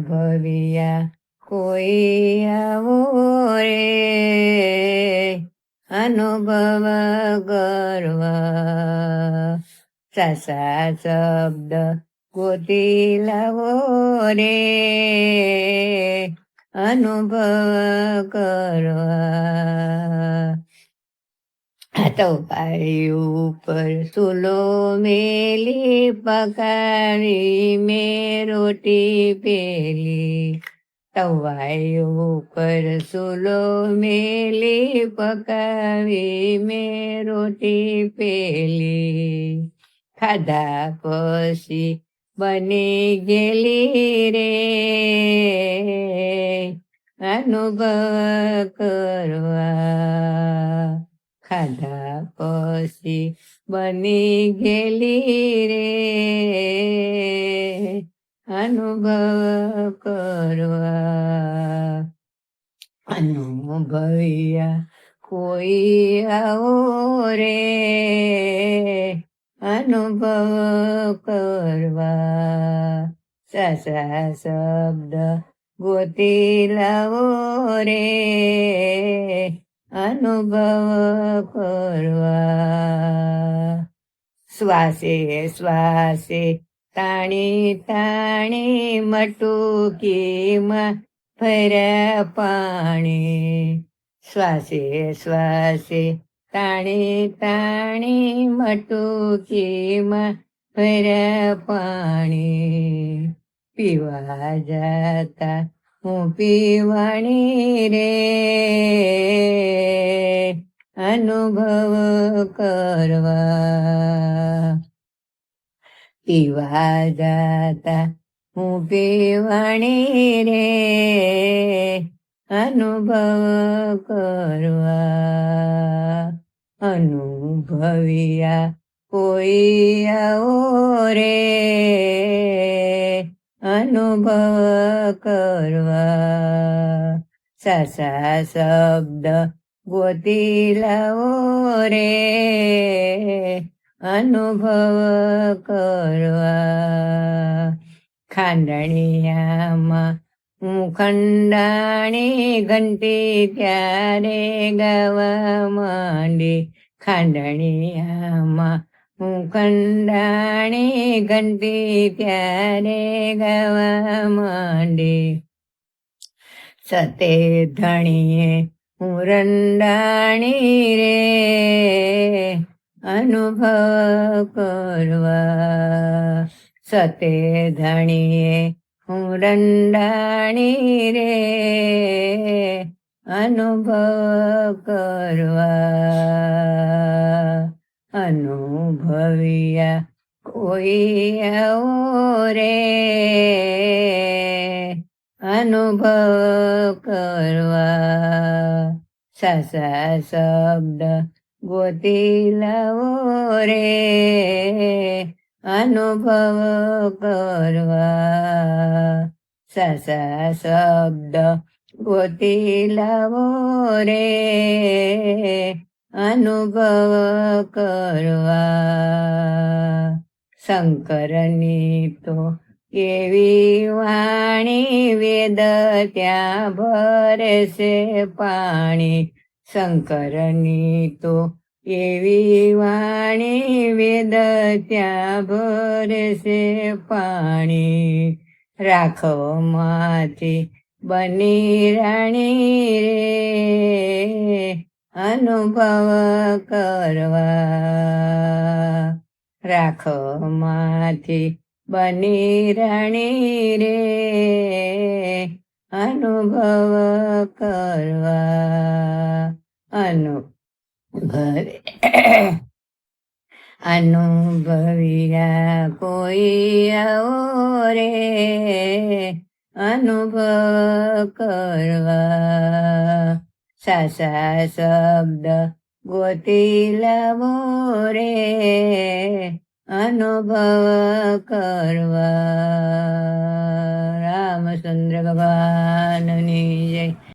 અનુભવ્યા કોઈ આવો રે, અનુભવ કરવા સાસા શબ્દ ગોતી લાવો રે, અનુભવ કરવા. તો ભાઈ ઉપર સુલો મેલી પકાવી મેં રોટી પેલી, તવાઈ ઉપર સુલો મેલી પકાવી મેં રોટી પેલી, ખાધા પછી બની ગયેલી રે, અનુભવ કરવા. ખાધા પછી બની ગયેલી રે, અનુભવ કરવા. અનુભવ્યા કોઈ આવો રે, અનુભવ કરવા સાસા શબ્દ ગોતી લાવો રે, અનુભવ કરવા. શ્વાસે શ્વાસે તાણી તાણી મટુકીમાં ભર્યા પાણી, શ્વાસે શ્વાસે તાણી તાણી મટુકીમાં ભર્યા પાણી, પીવા જાતા હું પીવાણી રે, અનુભવ કરવા. પીવા જાતા હું પીવાણી રે, અનુભવ કરવા. અનુભવ્યા કોઈ આવો રે, અનુભવ કરવા. સાસા શબ્દ ગોતી લાવો રે, અનુભવ કરવા. ખાંડણિયામાં હું ખંડાણી ઘંટી ત્યારે ગાવા માંડી, ખાંડણિયામાં હું ખંડાણી ઘંટી ત્યારે ગાવા માંડી, સતે ધણીએ હું રંડાણી રે, અનુભવ કરવા. સતે ધણીએ હું રંડાણી રે, અનુભવ કરવા. અનુભવ્યા કોઈ આવો રે, અનુભવ કરવા. સાસા શબ્દ ગોતી લાવો રે, અનુભવ કરવા. સાસા શબ્દ ગોતી લાવો રે, અનુભવ કરવા. શંકરની તો એવી વાણી વેદ ત્યાં ભરે છે પાણી, શંકરની તો એવી વાણી વેદ ત્યાં ભરે છે પાણી, રાખોમાંથી બની રાણી રે, અનુભવ કરવા. રાખોમાંથી બની રાણી રે, અનુભવ કરવા. અનુભવ્યા કોઈ આવો રે, અનુભવ કરવા. સાસા શબ્દ ગોતી લાવો રે, અનુભવ કરવા. રામચંદ્ર ભગવાનની